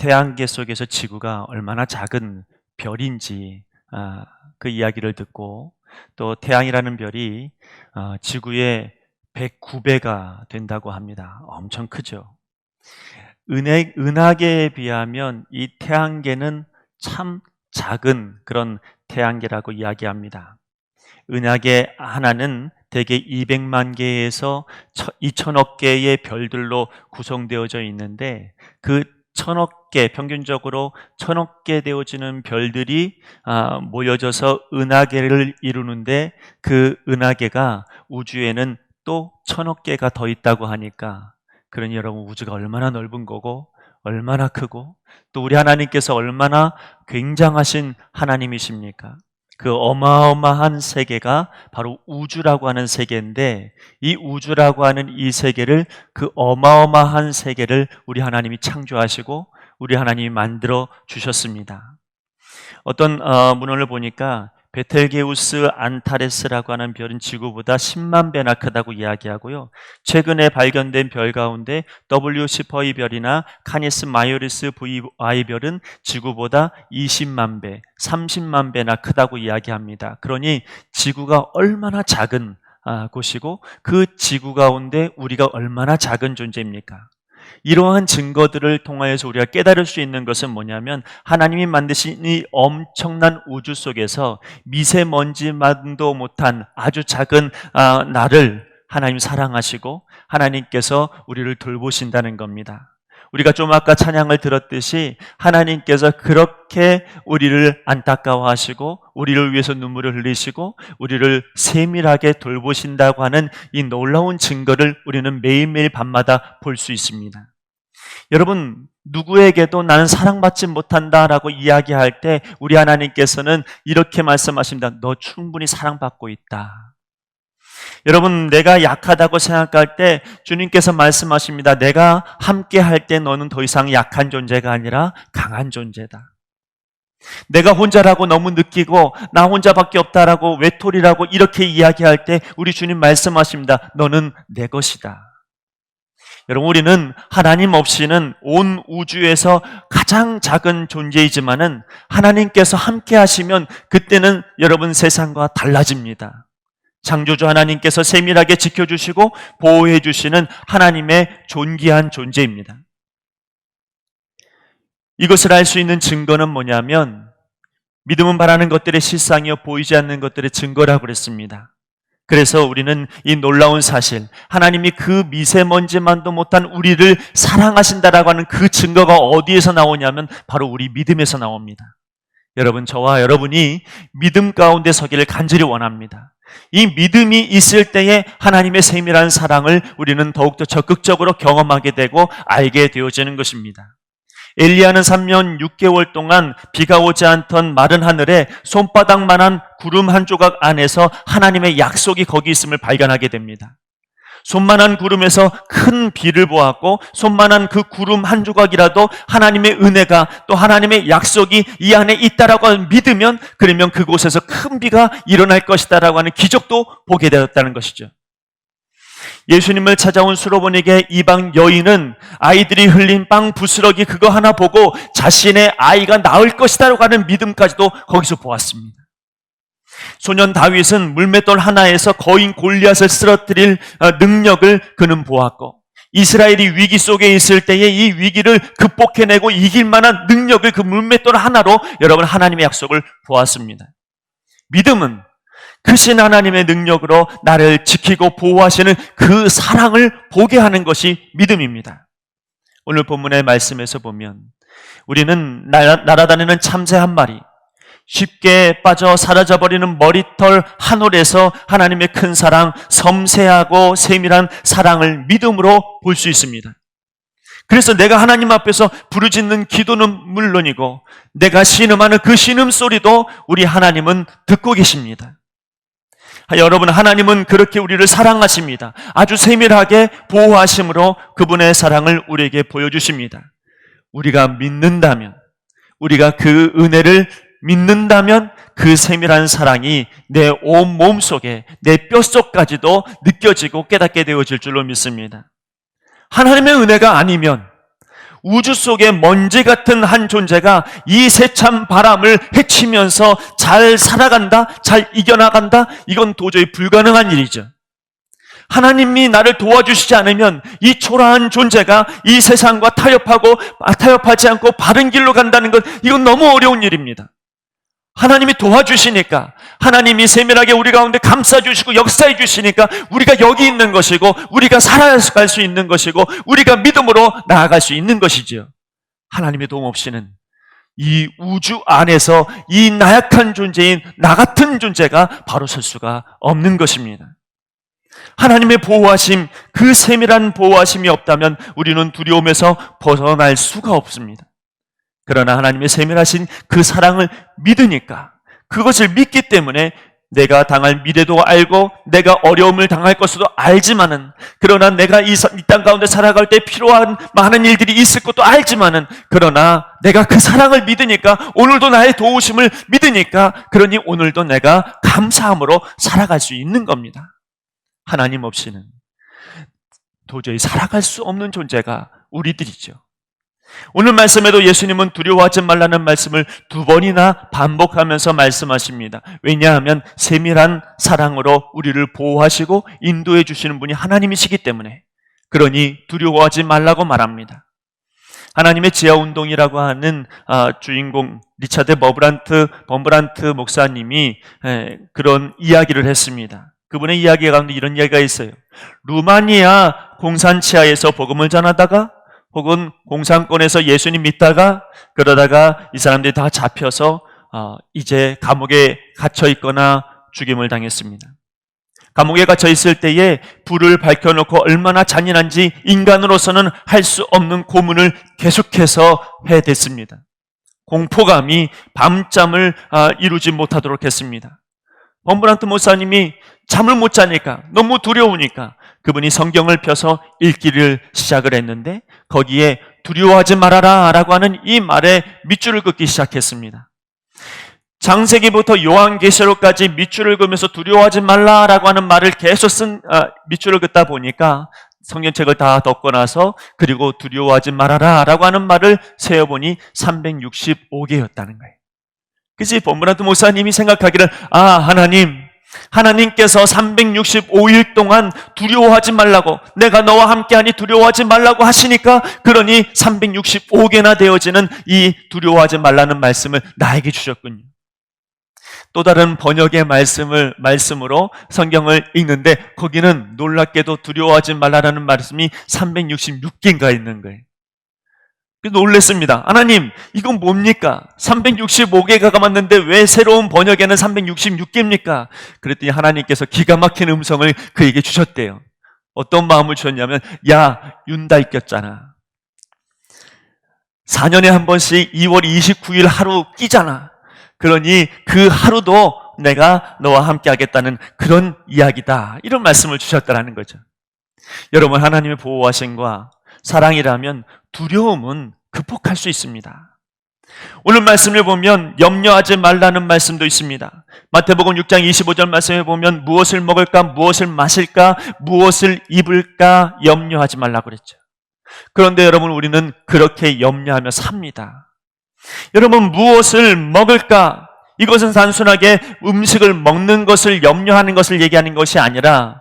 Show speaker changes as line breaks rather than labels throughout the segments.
태양계 속에서 지구가 얼마나 작은 별인지 그 이야기를 듣고, 또 태양이라는 별이 지구의 109배가 된다고 합니다. 엄청 크죠. 은하계에 비하면 이 태양계는 참 작은 그런 태양계라고 이야기합니다. 은하계 하나는 대개 200만 개에서 2천억 개의 별들로 구성되어져 있는데, 그 1,000억 개, 평균적으로 1,000억 개 되어지는 별들이 모여져서 은하계를 이루는데, 그 은하계가 우주에는 또 1,000억 개가 더 있다고 하니까, 그러니 여러분, 우주가 얼마나 넓은 거고 얼마나 크고, 또 우리 하나님께서 얼마나 굉장하신 하나님이십니까? 그 어마어마한 세계가 바로 우주라고 하는 세계인데, 이 우주라고 하는 이 세계를, 그 어마어마한 세계를 우리 하나님이 창조하시고 우리 하나님이 만들어 주셨습니다. 어떤 문헌을 보니까 베텔게우스 안타레스라고 하는 별은 지구보다 10만 배나 크다고 이야기하고요. 최근에 발견된 별 가운데 W10V 별이나 카니스 마이오리스 VI 별은 지구보다 20만 배, 30만 배나 크다고 이야기합니다. 그러니 지구가 얼마나 작은 곳이고, 그 지구 가운데 우리가 얼마나 작은 존재입니까? 이러한 증거들을 통하여서 우리가 깨달을 수 있는 것은 뭐냐면, 하나님이 만드신 이 엄청난 우주 속에서 미세먼지만도 못한 아주 작은 나를 하나님 사랑하시고 하나님께서 우리를 돌보신다는 겁니다. 우리가 좀 아까 찬양을 들었듯이 하나님께서 그렇게 우리를 안타까워하시고 우리를 위해서 눈물을 흘리시고 우리를 세밀하게 돌보신다고 하는 이 놀라운 증거를 우리는 매일매일 밤마다 볼 수 있습니다. 여러분, 누구에게도 나는 사랑받지 못한다라고 이야기할 때 우리 하나님께서는 이렇게 말씀하십니다. 너 충분히 사랑받고 있다. 여러분, 내가 약하다고 생각할 때 주님께서 말씀하십니다. 내가 함께 할 때 너는 더 이상 약한 존재가 아니라 강한 존재다. 내가 혼자라고 너무 느끼고 나 혼자밖에 없다라고 외톨이라고 이렇게 이야기할 때 우리 주님 말씀하십니다. 너는 내 것이다. 여러분, 우리는 하나님 없이는 온 우주에서 가장 작은 존재이지만은 하나님께서 함께 하시면 그때는 여러분 세상과 달라집니다. 창조주 하나님께서 세밀하게 지켜주시고 보호해 주시는 하나님의 존귀한 존재입니다. 이것을 알 수 있는 증거는 뭐냐면, 믿음은 바라는 것들의 실상이요 보이지 않는 것들의 증거라고 그랬습니다. 그래서 우리는 이 놀라운 사실, 하나님이 그 미세먼지만도 못한 우리를 사랑하신다라고 하는 그 증거가 어디에서 나오냐면 바로 우리 믿음에서 나옵니다. 여러분, 저와 여러분이 믿음 가운데 서기를 간절히 원합니다. 이 믿음이 있을 때에 하나님의 세밀한 사랑을 우리는 더욱더 적극적으로 경험하게 되고 알게 되어지는 것입니다. 엘리야는 3년 6개월 동안 비가 오지 않던 마른 하늘에 손바닥만한 구름 한 조각 안에서 하나님의 약속이 거기 있음을 발견하게 됩니다. 손만한 구름에서 큰 비를 보았고, 손만한 그 구름 한 조각이라도 하나님의 은혜가 또 하나님의 약속이 이 안에 있다라고 믿으면, 그러면 그곳에서 큰 비가 일어날 것이다라고 하는 기적도 보게 되었다는 것이죠. 예수님을 찾아온 수로보니게 이방 여인은 아이들이 흘린 빵 부스러기 그거 하나 보고 자신의 아이가 나을 것이다라고 하는 믿음까지도 거기서 보았습니다. 소년 다윗은 물맷돌 하나에서 거인 골리앗을 쓰러뜨릴 능력을 그는 보았고, 이스라엘이 위기 속에 있을 때에 이 위기를 극복해내고 이길 만한 능력을 그 물맷돌 하나로 여러분 하나님의 약속을 보았습니다. 믿음은 크신 하나님의 능력으로 나를 지키고 보호하시는 그 사랑을 보게 하는 것이 믿음입니다. 오늘 본문의 말씀에서 보면 우리는 날아다니는 참새 한 마리, 쉽게 빠져 사라져버리는 머리털 한 올에서 하나님의 큰 사랑, 섬세하고 세밀한 사랑을 믿음으로 볼 수 있습니다. 그래서 내가 하나님 앞에서 부르짖는 기도는 물론이고 내가 신음하는 그 신음소리도 우리 하나님은 듣고 계십니다. 여러분, 하나님은 그렇게 우리를 사랑하십니다. 아주 세밀하게 보호하심으로 그분의 사랑을 우리에게 보여주십니다. 우리가 믿는다면, 우리가 그 은혜를 믿는다면 그 세밀한 사랑이 내 온 몸속에, 내 뼛속까지도 느껴지고 깨닫게 되어질 줄로 믿습니다. 하나님의 은혜가 아니면 우주 속의 먼지 같은 한 존재가 이 세찬 바람을 헤치면서 잘 살아간다, 잘 이겨나간다? 이건 도저히 불가능한 일이죠. 하나님이 나를 도와주시지 않으면 이 초라한 존재가 이 세상과 타협하지 않고 바른 길로 간다는 것, 이건 너무 어려운 일입니다. 하나님이 도와주시니까, 하나님이 세밀하게 우리 가운데 감싸주시고 역사해 주시니까 우리가 여기 있는 것이고, 우리가 살아갈 수 있는 것이고, 우리가 믿음으로 나아갈 수 있는 것이지요. 하나님의 도움 없이는 이 우주 안에서 이 나약한 존재인 나 같은 존재가 바로 설 수가 없는 것입니다. 하나님의 보호하심, 그 세밀한 보호하심이 없다면 우리는 두려움에서 벗어날 수가 없습니다. 그러나 하나님의 세밀하신 그 사랑을 믿으니까, 그것을 믿기 때문에 내가 당할 미래도 알고 내가 어려움을 당할 것도 알지만은, 그러나 내가 이 땅 가운데 살아갈 때 필요한 많은 일들이 있을 것도 알지만은, 그러나 내가 그 사랑을 믿으니까, 오늘도 나의 도우심을 믿으니까, 그러니 오늘도 내가 감사함으로 살아갈 수 있는 겁니다. 하나님 없이는 도저히 살아갈 수 없는 존재가 우리들이죠. 오늘 말씀에도 예수님은 두려워하지 말라는 말씀을 2번이나 반복하면서 말씀하십니다. 왜냐하면 세밀한 사랑으로 우리를 보호하시고 인도해 주시는 분이 하나님이시기 때문에, 그러니 두려워하지 말라고 말합니다. 하나님의 지하운동이라고 하는 주인공 리차드 범브란트 목사님이 그런 이야기를 했습니다. 그분의 이야기 가운데 이런 이야기가 있어요. 루마니아 공산치하에서 복음을 전하다가, 혹은 공산권에서 예수님 믿다가, 그러다가 이 사람들이 다 잡혀서 이제 감옥에 갇혀 있거나 죽임을 당했습니다. 감옥에 갇혀 있을 때에 불을 밝혀놓고 얼마나 잔인한지 인간으로서는 할 수 없는 고문을 계속해서 해댔습니다. 공포감이 밤잠을 이루지 못하도록 했습니다. 범브란트 목사님이 잠을 못 자니까, 너무 두려우니까 그분이 성경을 펴서 읽기를 시작을 했는데, 거기에 두려워하지 말아라 라고 하는 이 말에 밑줄을 긋기 시작했습니다. 창세기부터 요한계시록까지 밑줄을 그으면서 두려워하지 말라라고 하는 말을 계속 밑줄을 긋다 보니까 성경책을 다 덮고 나서, 그리고 두려워하지 말아라 라고 하는 말을 세어보니 365개였다는 거예요. 그래서 범브란트 목사님이 생각하기를, 하나님께서 365일 동안 두려워하지 말라고, 내가 너와 함께하니 두려워하지 말라고 하시니까, 그러니 365개나 되어지는 이 두려워하지 말라는 말씀을 나에게 주셨군요. 또 다른 번역의 말씀으로 성경을 읽는데, 거기는 놀랍게도 두려워하지 말라라는 말씀이 366개인가 있는 거예요. 놀랬습니다. 하나님, 이건 뭡니까? 365개가 맞는데 왜 새로운 번역에는 366개입니까? 그랬더니 하나님께서 기가 막힌 음성을 그에게 주셨대요. 어떤 마음을 주셨냐면, 야, 윤달 꼈잖아. 4년에 한 번씩 2월 29일 하루 끼잖아. 그러니 그 하루도 내가 너와 함께 하겠다는 그런 이야기다. 이런 말씀을 주셨다는 거죠. 여러분, 하나님의 보호하심과 사랑이라면 두려움은 극복할 수 있습니다. 오늘 말씀을 보면 염려하지 말라는 말씀도 있습니다. 마태복음 6장 25절 말씀에 보면 무엇을 먹을까, 무엇을 마실까, 무엇을 입을까 염려하지 말라고 그랬죠. 그런데 여러분, 우리는 그렇게 염려하며 삽니다. 여러분, 무엇을 먹을까? 이것은 단순하게 음식을 먹는 것을 염려하는 것을 얘기하는 것이 아니라,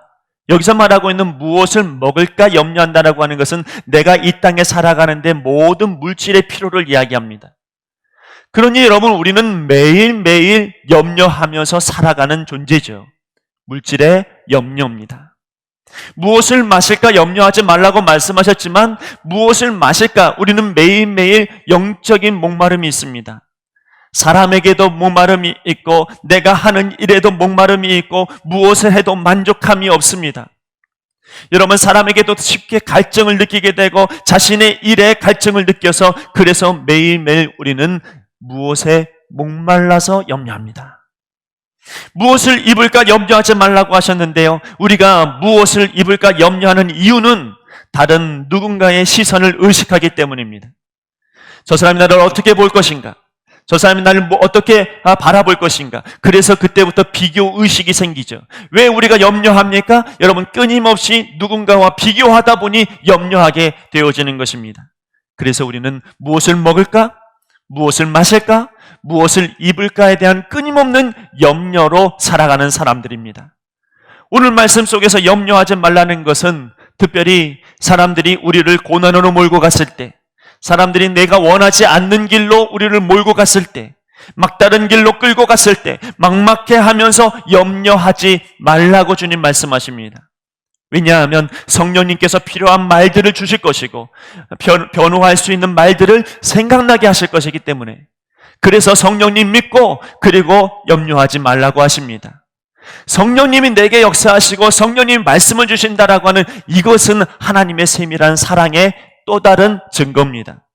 여기서 말하고 있는 무엇을 먹을까 염려한다라고 하는 것은 내가 이 땅에 살아가는데 모든 물질의 필요를 이야기합니다. 그러니 여러분, 우리는 매일매일 염려하면서 살아가는 존재죠. 물질의 염려입니다. 무엇을 마실까 염려하지 말라고 말씀하셨지만, 무엇을 마실까, 우리는 매일매일 영적인 목마름이 있습니다. 사람에게도 목마름이 있고, 내가 하는 일에도 목마름이 있고, 무엇을 해도 만족함이 없습니다. 여러분, 사람에게도 쉽게 갈증을 느끼게 되고, 자신의 일에 갈증을 느껴서, 그래서 매일매일 우리는 무엇에 목말라서 염려합니다. 무엇을 입을까 염려하지 말라고 하셨는데요, 우리가 무엇을 입을까 염려하는 이유는 다른 누군가의 시선을 의식하기 때문입니다. 저 사람이 나를 어떻게 볼 것인가? 저 사람이 나를 어떻게 바라볼 것인가? 그래서 그때부터 비교 의식이 생기죠. 왜 우리가 염려합니까? 여러분, 끊임없이 누군가와 비교하다 보니 염려하게 되어지는 것입니다. 그래서 우리는 무엇을 먹을까? 무엇을 마실까? 무엇을 입을까에 대한 끊임없는 염려로 살아가는 사람들입니다. 오늘 말씀 속에서 염려하지 말라는 것은 특별히 사람들이 우리를 고난으로 몰고 갔을 때, 사람들이 내가 원하지 않는 길로 우리를 몰고 갔을 때, 막다른 길로 끌고 갔을 때 막막해 하면서 염려하지 말라고 주님 말씀하십니다. 왜냐하면 성령님께서 필요한 말들을 주실 것이고 변호할 수 있는 말들을 생각나게 하실 것이기 때문에, 그래서 성령님 믿고 그리고 염려하지 말라고 하십니다. 성령님이 내게 역사하시고 성령님이 말씀을 주신다라고 하는 이것은 하나님의 세밀한 사랑의 또 다른 증거입니다.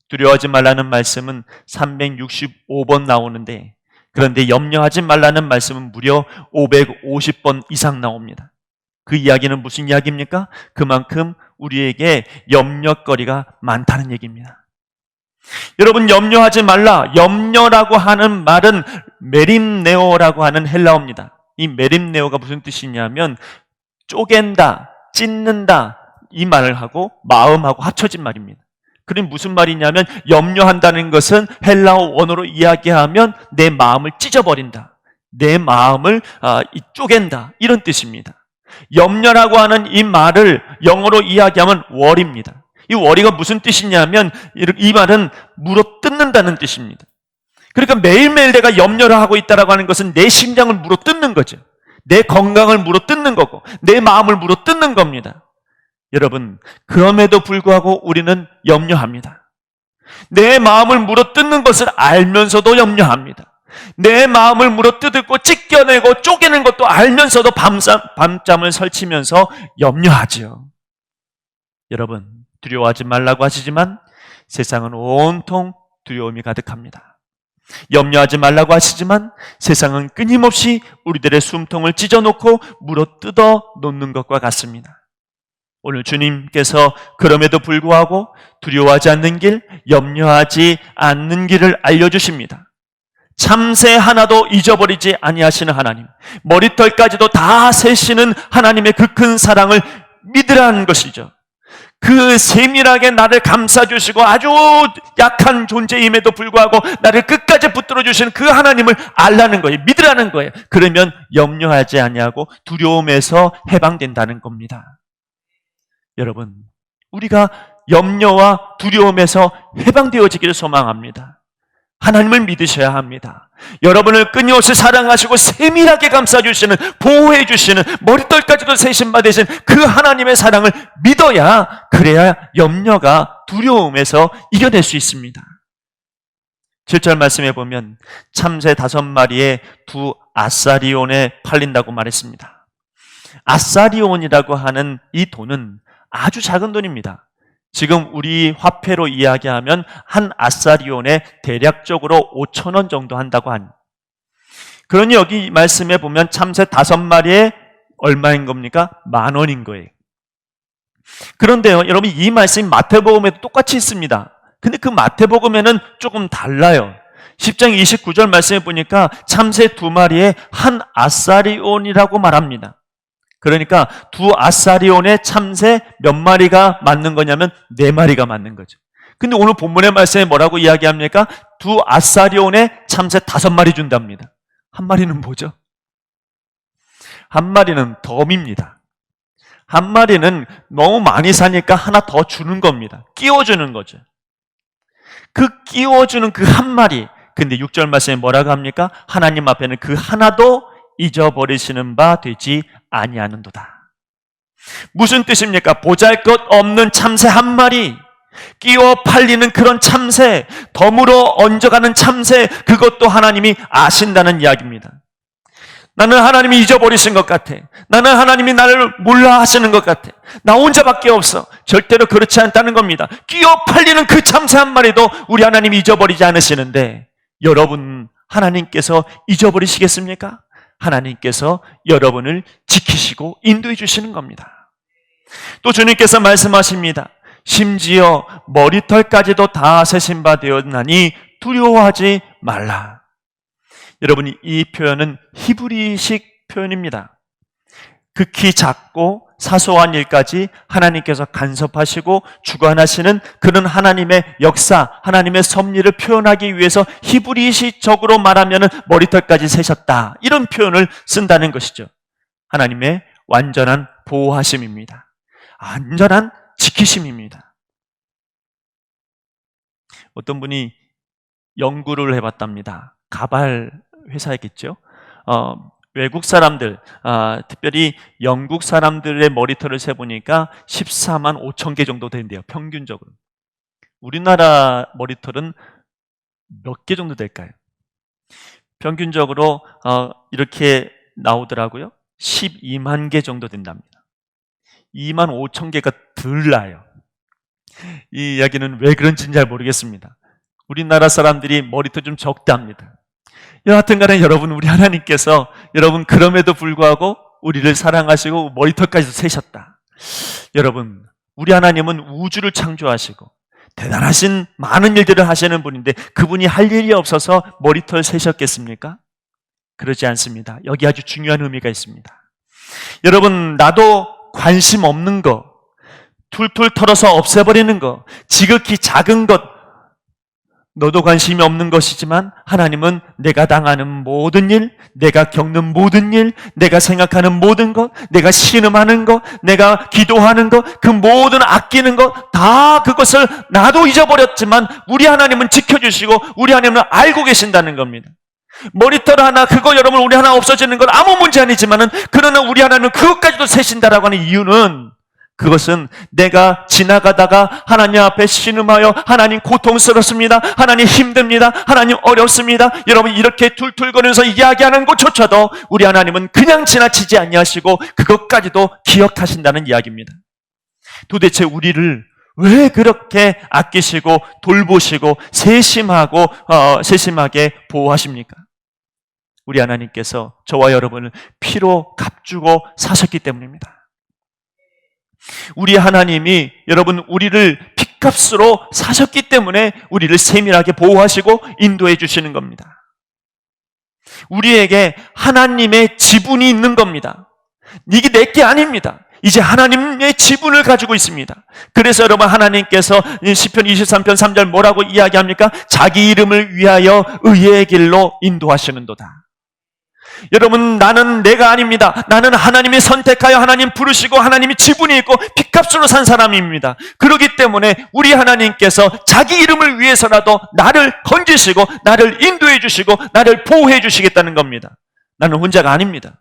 두려워하지 말라는 말씀은 365번 나오는데, 그런데 염려하지 말라는 말씀은 무려 550번 이상 나옵니다. 그 이야기는 무슨 이야기입니까? 그만큼 우리에게 염려거리가 많다는 얘기입니다. 여러분, 염려하지 말라. 염려라고 하는 말은 메림네오라고 하는 헬라어입니다. 이 메림네오가 무슨 뜻이냐면 쪼갠다, 찢는다 이 말을 하고 마음하고 합쳐진 말입니다. 그럼 무슨 말이냐면 염려한다는 것은 헬라어 원어로 이야기하면 내 마음을 찢어버린다, 내 마음을 쪼갠다 이런 뜻입니다. 염려라고 하는 이 말을 영어로 이야기하면 worry입니다. 이 worry가 무슨 뜻이냐면 이 말은 물어뜯는다는 뜻입니다. 그러니까 매일매일 내가 염려를 하고 있다라고 하는 것은 내 심장을 물어뜯는 거죠. 내 건강을 물어뜯는 거고 내 마음을 물어뜯는 겁니다. 여러분, 그럼에도 불구하고 우리는 염려합니다. 내 마음을 물어뜯는 것을 알면서도 염려합니다. 내 마음을 물어뜯고 찢겨내고 쪼개는 것도 알면서도 밤잠을 설치면서 염려하지요. 여러분, 두려워하지 말라고 하시지만 세상은 온통 두려움이 가득합니다. 염려하지 말라고 하시지만 세상은 끊임없이 우리들의 숨통을 찢어놓고 물어뜯어 놓는 것과 같습니다. 오늘 주님께서 그럼에도 불구하고 두려워하지 않는 길, 염려하지 않는 길을 알려주십니다. 참새 하나도 잊어버리지 아니하시는 하나님, 머리털까지도 다 세시는 하나님의 그 큰 사랑을 믿으라는 것이죠. 그 세밀하게 나를 감싸주시고 아주 약한 존재임에도 불구하고 나를 끝까지 붙들어 주시는 그 하나님을 알라는 거예요. 믿으라는 거예요. 그러면 염려하지 아니하고 두려움에서 해방된다는 겁니다. 여러분, 우리가 염려와 두려움에서 해방되어지기를 소망합니다. 하나님을 믿으셔야 합니다. 여러분을 끊임없이 사랑하시고 세밀하게 감싸주시는, 보호해주시는, 머리털까지도 세심받으신 그 하나님의 사랑을 믿어야, 그래야 염려가 두려움에서 이겨낼 수 있습니다. 7절 말씀해 보면 참새 5마리에 2 아사리온에 팔린다고 말했습니다. 아사리온이라고 하는 이 돈은 아주 작은 돈입니다. 지금 우리 화폐로 이야기하면 한 아사리온에 대략적으로 5,000원 정도 한다고 합니다. 그러니 여기 말씀에 보면 참새 5마리에 얼마인 겁니까? 10,000원인 거예요. 그런데요, 여러분, 이 말씀이 마태복음에도 똑같이 있습니다. 근데 그 마태복음에는 조금 달라요. 10장 29절 말씀에 보니까 참새 2마리에 한 아사리온이라고 말합니다. 그러니까 2 아사리온에 참새 몇 마리가 맞는 거냐면 4마리가 맞는 거죠. 근데 오늘 본문의 말씀에 뭐라고 이야기합니까? 2 아사리온에 참새 5마리 준답니다. 한 마리는 뭐죠? 한 마리는 덤입니다. 한 마리는 너무 많이 사니까 하나 더 주는 겁니다. 끼워주는 거죠. 그 끼워주는 그 한 마리. 근데 6절 말씀에 뭐라고 합니까? 하나님 앞에는 그 하나도 잊어버리시는 바 되지 아니하는도다. 무슨 뜻입니까? 보잘것없는 참새 한 마리, 끼워 팔리는 그런 참새, 덤으로 얹어가는 참새, 그것도 하나님이 아신다는 이야기입니다. 나는 하나님이 잊어버리신 것 같아. 나는 하나님이 나를 몰라 하시는 것 같아. 나 혼자밖에 없어. 절대로 그렇지 않다는 겁니다. 끼워 팔리는 그 참새 한 마리도 우리 하나님이 잊어버리지 않으시는데, 여러분, 하나님께서 잊어버리시겠습니까? 하나님께서 여러분을 지키시고 인도해 주시는 겁니다. 또 주님께서 말씀하십니다. 심지어 머리털까지도 다 세신 바 되었나니 두려워하지 말라. 여러분, 이 표현은 히브리식 표현입니다. 극히 작고 사소한 일까지 하나님께서 간섭하시고 주관하시는 그런 하나님의 역사, 하나님의 섭리를 표현하기 위해서 히브리식적으로 말하면 머리털까지 세셨다, 이런 표현을 쓴다는 것이죠. 하나님의 완전한 보호하심입니다. 완전한 지키심입니다. 어떤 분이 연구를 해봤답니다. 가발 회사겠죠. 외국 사람들, 특별히 영국 사람들의 머리털을 세보니까 14만 5천 개 정도 된대요, 평균적으로. 우리나라 머리털은 몇 개 정도 될까요? 평균적으로 이렇게 나오더라고요. 12만 개 정도 된답니다. 2만 5천 개가 덜 나요. 이 이야기는 왜 그런지는 잘 모르겠습니다. 우리나라 사람들이 머리털 좀 적답니다. 여하튼 간에 여러분, 우리 하나님께서 여러분 그럼에도 불구하고 우리를 사랑하시고 머리털까지도 세셨다. 여러분, 우리 하나님은 우주를 창조하시고 대단하신 많은 일들을 하시는 분인데 그분이 할 일이 없어서 머리털 세셨겠습니까? 그러지 않습니다. 여기 아주 중요한 의미가 있습니다. 여러분, 나도 관심 없는 거, 툴툴 털어서 없애버리는 거, 지극히 작은 것, 너도 관심이 없는 것이지만 하나님은 내가 당하는 모든 일, 내가 겪는 모든 일, 내가 생각하는 모든 것, 내가 신음하는 것, 내가 기도하는 것, 그 모든 아끼는 것, 다 그것을 나도 잊어버렸지만 우리 하나님은 지켜주시고 우리 하나님은 알고 계신다는 겁니다. 머리털 하나, 그거 여러분 우리 하나 없어지는 건 아무 문제 아니지만은 그러나 우리 하나님은 그것까지도 세신다라고 하는 이유는, 그것은 내가 지나가다가 하나님 앞에 신음하여 하나님 고통스럽습니다, 하나님 힘듭니다, 하나님 어렵습니다, 여러분 이렇게 툴툴거리면서 이야기하는 것조차도 우리 하나님은 그냥 지나치지 아니하시고 그것까지도 기억하신다는 이야기입니다. 도대체 우리를 왜 그렇게 아끼시고 돌보시고 세심하게 보호하십니까? 우리 하나님께서 저와 여러분을 피로 값주고 사셨기 때문입니다. 우리 하나님이 여러분 우리를 핏값으로 사셨기 때문에 우리를 세밀하게 보호하시고 인도해 주시는 겁니다. 우리에게 하나님의 지분이 있는 겁니다. 이게 내게 아닙니다. 이제 하나님의 지분을 가지고 있습니다. 그래서 여러분, 하나님께서 시편 23편 3절 뭐라고 이야기합니까? 자기 이름을 위하여 의의 길로 인도하시는도다. 여러분, 나는 내가 아닙니다. 나는 하나님이 선택하여 하나님 부르시고 하나님이 지분이 있고 핏값으로 산 사람입니다. 그렇기 때문에 우리 하나님께서 자기 이름을 위해서라도 나를 건지시고 나를 인도해 주시고 나를 보호해 주시겠다는 겁니다. 나는 혼자가 아닙니다.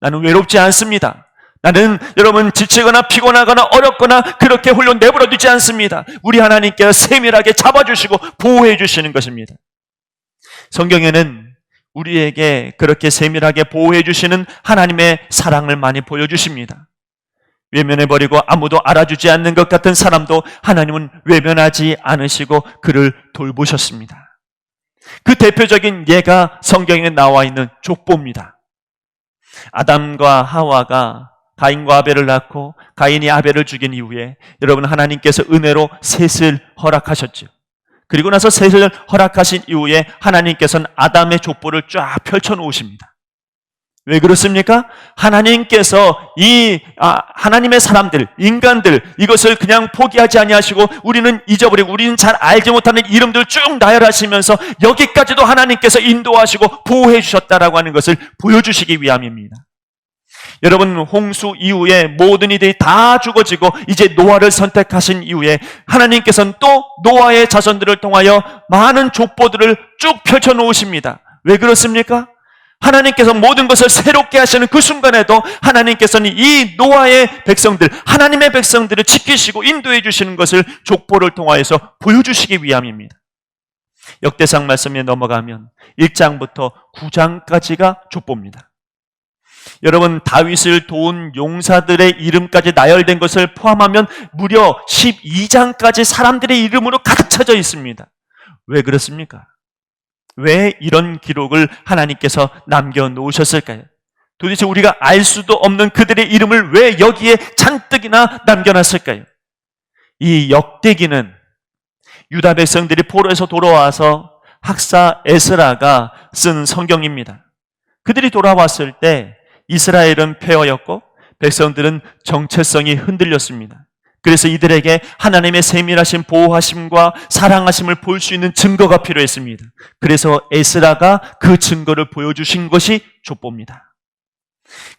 나는 외롭지 않습니다. 나는 여러분 지치거나 피곤하거나 어렵거나 그렇게 홀로 내버려 두지 않습니다. 우리 하나님께서 세밀하게 잡아주시고 보호해 주시는 것입니다. 성경에는 우리에게 그렇게 세밀하게 보호해 주시는 하나님의 사랑을 많이 보여주십니다. 외면해버리고 아무도 알아주지 않는 것 같은 사람도 하나님은 외면하지 않으시고 그를 돌보셨습니다. 그 대표적인 예가 성경에 나와 있는 족보입니다. 아담과 하와가 가인과 아벨을 낳고 가인이 아벨을 죽인 이후에 여러분, 하나님께서 은혜로 셋을 허락하셨죠. 그리고 나서 셋을 허락하신 이후에 하나님께서는 아담의 족보를 쫙 펼쳐놓으십니다. 왜 그렇습니까? 하나님께서 하나님의 사람들, 인간들, 이것을 그냥 포기하지 아니하시고 우리는 잊어버리고 우리는 잘 알지 못하는 이름들 쭉 나열하시면서 여기까지도 하나님께서 인도하시고 보호해 주셨다라고 하는 것을 보여주시기 위함입니다. 여러분, 홍수 이후에 모든 이들이 다 죽어지고 이제 노아를 선택하신 이후에 하나님께서는 또 노아의 자손들을 통하여 많은 족보들을 쭉 펼쳐놓으십니다. 왜 그렇습니까? 하나님께서 모든 것을 새롭게 하시는 그 순간에도 하나님께서는 이 노아의 백성들, 하나님의 백성들을 지키시고 인도해 주시는 것을 족보를 통하여서 보여주시기 위함입니다. 역대상 말씀에 넘어가면 1장부터 9장까지가 족보입니다. 여러분, 다윗을 도운 용사들의 이름까지 나열된 것을 포함하면 무려 12장까지 사람들의 이름으로 가득 차져 있습니다. 왜 그렇습니까? 왜 이런 기록을 하나님께서 남겨놓으셨을까요? 도대체 우리가 알 수도 없는 그들의 이름을 왜 여기에 잔뜩이나 남겨놨을까요? 이 역대기는 유다 백성들이 포로에서 돌아와서 학사 에스라가 쓴 성경입니다. 그들이 돌아왔을 때 이스라엘은 폐허였고 백성들은 정체성이 흔들렸습니다. 그래서 이들에게 하나님의 세밀하신 보호하심과 사랑하심을 볼 수 있는 증거가 필요했습니다. 그래서 에스라가 그 증거를 보여주신 것이 족보입니다.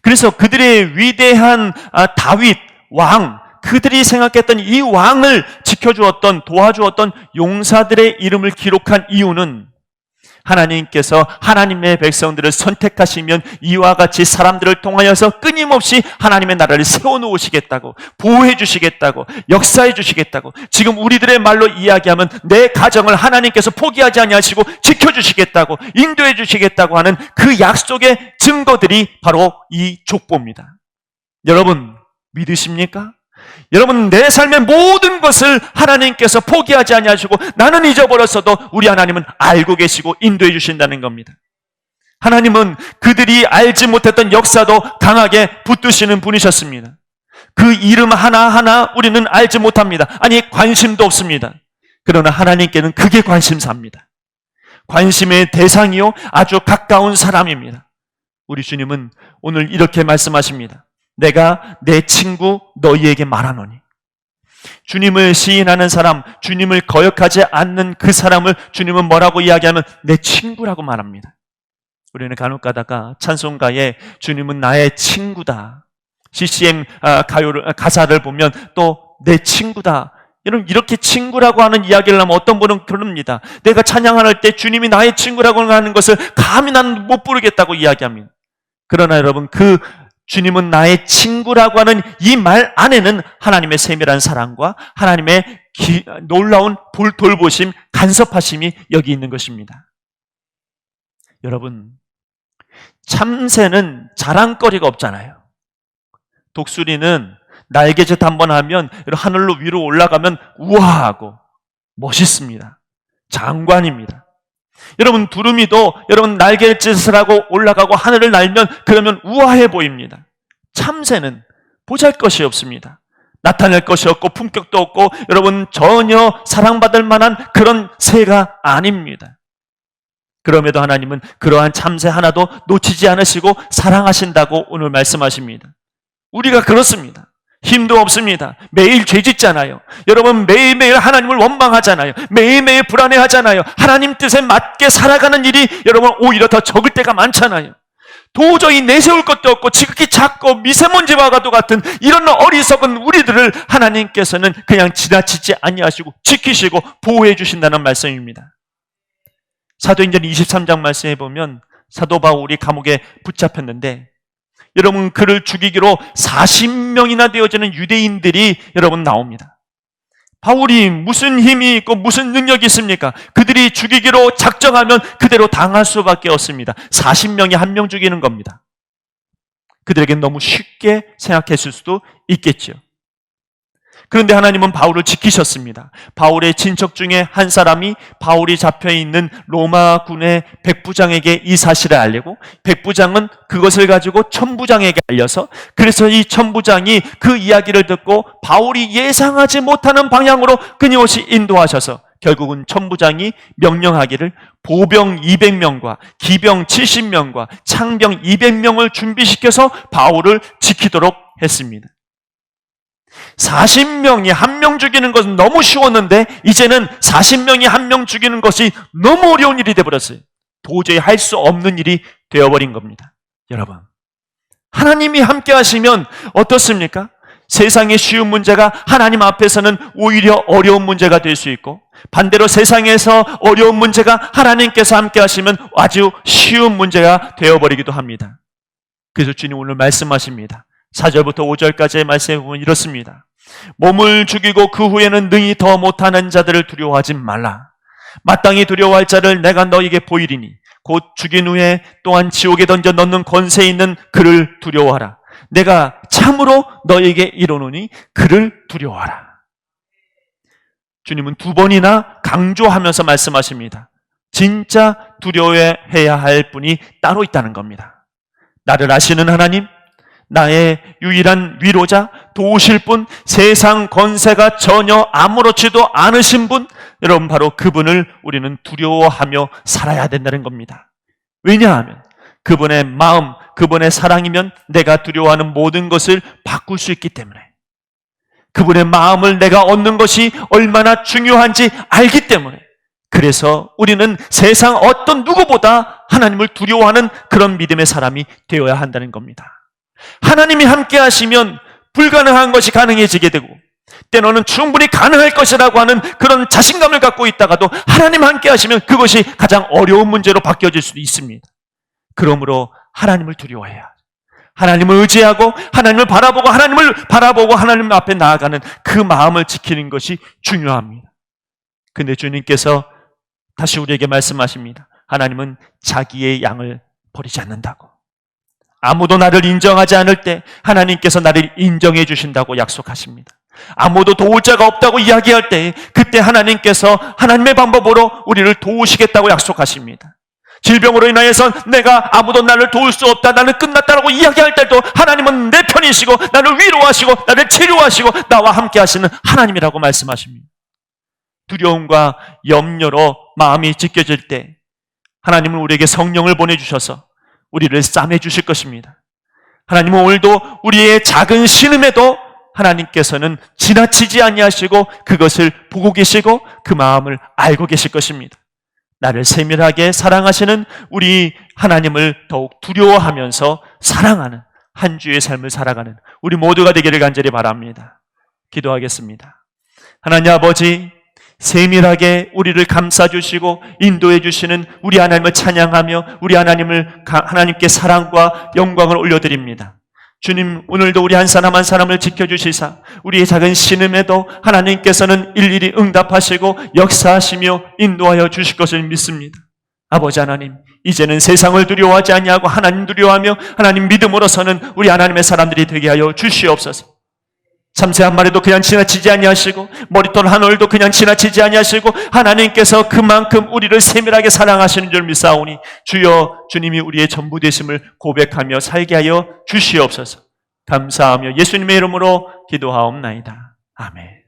그래서 그들의 위대한 다윗 왕, 그들이 생각했던 이 왕을 지켜주었던, 도와주었던 용사들의 이름을 기록한 이유는 하나님께서 하나님의 백성들을 선택하시면 이와 같이 사람들을 통하여서 끊임없이 하나님의 나라를 세워놓으시겠다고, 보호해 주시겠다고, 역사해 주시겠다고, 지금 우리들의 말로 이야기하면 내 가정을 하나님께서 포기하지 아니하시고 지켜주시겠다고, 인도해 주시겠다고 하는 그 약속의 증거들이 바로 이 족보입니다. 여러분 믿으십니까? 여러분, 내 삶의 모든 것을 하나님께서 포기하지 아니하시고 나는 잊어버렸어도 우리 하나님은 알고 계시고 인도해 주신다는 겁니다. 하나님은 그들이 알지 못했던 역사도 강하게 붙드시는 분이셨습니다. 그 이름 하나하나 우리는 알지 못합니다. 아니, 관심도 없습니다. 그러나 하나님께는 그게 관심사입니다. 관심의 대상이요 아주 가까운 사람입니다. 우리 주님은 오늘 이렇게 말씀하십니다. 내가 내 친구 너희에게 말하노니. 주님을 시인하는 사람, 주님을 거역하지 않는 그 사람을 주님은 뭐라고 이야기하면 내 친구라고 말합니다. 우리는 간혹 가다가 찬송가에 주님은 나의 친구다, CCM 가사를 보면 또 내 친구다, 이렇게 친구라고 하는 이야기를 하면 어떤 분은 그럽니다. 내가 찬양할 때 주님이 나의 친구라고 하는 것을 감히 나는 못 부르겠다고 이야기합니다. 그러나 여러분, 그 주님은 나의 친구라고 하는 이 말 안에는 하나님의 세밀한 사랑과 하나님의 놀라운 돌보심, 간섭하심이 여기 있는 것입니다. 여러분, 참새는 자랑거리가 없잖아요. 독수리는 날개짓 한번 하면 하늘로 위로 올라가면 우아하고 멋있습니다. 장관입니다. 여러분, 두루미도 여러분 날개짓을 하고 올라가고 하늘을 날면 그러면 우아해 보입니다. 참새는 보잘것이 없습니다. 나타낼 것이 없고 품격도 없고 여러분 전혀 사랑받을 만한 그런 새가 아닙니다. 그럼에도 하나님은 그러한 참새 하나도 놓치지 않으시고 사랑하신다고 오늘 말씀하십니다. 우리가 그렇습니다. 힘도 없습니다. 매일 죄짓잖아요. 여러분, 매일매일 하나님을 원망하잖아요. 매일매일 불안해하잖아요. 하나님 뜻에 맞게 살아가는 일이 여러분 오히려 더 적을 때가 많잖아요. 도저히 내세울 것도 없고 지극히 작고 미세먼지와 같은 이런 어리석은 우리들을 하나님께서는 그냥 지나치지 아니하시고 지키시고 보호해 주신다는 말씀입니다. 사도행전 23장 말씀해 보면 사도 바울이 감옥에 붙잡혔는데 여러분, 그를 죽이기로 40명이나 되어지는 유대인들이 여러분 나옵니다. 바울이 무슨 힘이 있고 무슨 능력이 있습니까? 그들이 죽이기로 작정하면 그대로 당할 수밖에 없습니다. 40명이 한 명 죽이는 겁니다. 그들에겐 너무 쉽게 생각했을 수도 있겠죠. 그런데 하나님은 바울을 지키셨습니다. 바울의 친척 중에 한 사람이 바울이 잡혀있는 로마군의 백부장에게 이 사실을 알리고 백부장은 그것을 가지고 천부장에게 알려서 그래서 이 천부장이 그 이야기를 듣고 바울이 예상하지 못하는 방향으로 끊임없이 인도하셔서 결국은 천부장이 명령하기를 보병 200명과 기병 70명과 창병 200명을 준비시켜서 바울을 지키도록 했습니다. 40명이 한 명 죽이는 것은 너무 쉬웠는데 이제는 40명이 한 명 죽이는 것이 너무 어려운 일이 되어버렸어요. 도저히 할 수 없는 일이 되어버린 겁니다. 여러분, 하나님이 함께 하시면 어떻습니까? 세상의 쉬운 문제가 하나님 앞에서는 오히려 어려운 문제가 될 수 있고 반대로 세상에서 어려운 문제가 하나님께서 함께 하시면 아주 쉬운 문제가 되어버리기도 합니다. 그래서 주님 오늘 말씀하십니다. 4절부터 5절까지의 말씀에 보면 이렇습니다. 몸을 죽이고 그 후에는 능히 더 못하는 자들을 두려워하지 말라. 마땅히 두려워할 자를 내가 너에게 보이리니 곧 죽인 후에 또한 지옥에 던져 넣는 권세 있는 그를 두려워하라. 내가 참으로 너에게 이르노니 그를 두려워하라. 주님은 두 번이나 강조하면서 말씀하십니다. 진짜 두려워해야 할 분이 따로 있다는 겁니다. 나를 아시는 하나님, 나의 유일한 위로자, 도우실 분, 세상 권세가 전혀 아무렇지도 않으신 분, 여러분 바로 그분을 우리는 두려워하며 살아야 된다는 겁니다. 왜냐하면 그분의 마음, 그분의 사랑이면 내가 두려워하는 모든 것을 바꿀 수 있기 때문에, 그분의 마음을 내가 얻는 것이 얼마나 중요한지 알기 때문에, 그래서 우리는 세상 어떤 누구보다 하나님을 두려워하는 그런 믿음의 사람이 되어야 한다는 겁니다. 하나님이 함께 하시면 불가능한 것이 가능해지게 되고, 때로는 충분히 가능할 것이라고 하는 그런 자신감을 갖고 있다가도 하나님 함께 하시면 그것이 가장 어려운 문제로 바뀌어질 수도 있습니다. 그러므로 하나님을 두려워해야, 하나님을 의지하고 하나님을 바라보고 하나님 앞에 나아가는 그 마음을 지키는 것이 중요합니다. 근데 주님께서 다시 우리에게 말씀하십니다. 하나님은 자기의 양을 버리지 않는다고. 아무도 나를 인정하지 않을 때 하나님께서 나를 인정해 주신다고 약속하십니다. 아무도 도울 자가 없다고 이야기할 때 그때 하나님께서 하나님의 방법으로 우리를 도우시겠다고 약속하십니다. 질병으로 인하여서 내가 아무도 나를 도울 수 없다, 나는 끝났다라고 이야기할 때도 하나님은 내 편이시고 나를 위로하시고 나를 치료하시고 나와 함께 하시는 하나님이라고 말씀하십니다. 두려움과 염려로 마음이 찢겨질 때 하나님은 우리에게 성령을 보내주셔서 우리를 싸매주실 것입니다. 하나님은 오늘도 우리의 작은 신음에도 하나님께서는 지나치지 아니하시고 그것을 보고 계시고 그 마음을 알고 계실 것입니다. 나를 세밀하게 사랑하시는 우리 하나님을 더욱 두려워하면서 사랑하는 한 주의 삶을 살아가는 우리 모두가 되기를 간절히 바랍니다. 기도하겠습니다. 하나님 아버지, 세밀하게 우리를 감싸주시고 인도해주시는 우리 하나님을 찬양하며 우리 하나님께 사랑과 영광을 올려드립니다. 주님, 오늘도 우리 한 사람 한 사람을 지켜주시사 우리의 작은 신음에도 하나님께서는 일일이 응답하시고 역사하시며 인도하여 주실 것을 믿습니다. 아버지 하나님, 이제는 세상을 두려워하지 아니하고 하나님 두려워하며 하나님 믿음으로 서는 우리 하나님의 사람들이 되게 하여 주시옵소서. 참새 한 마리도 그냥 지나치지 아니하시고 머리털 한 올도 그냥 지나치지 아니하시고 하나님께서 그만큼 우리를 세밀하게 사랑하시는 줄 믿사오니 주여, 주님이 우리의 전부 되심을 고백하며 살게 하여 주시옵소서. 감사하며 예수님의 이름으로 기도하옵나이다. 아멘.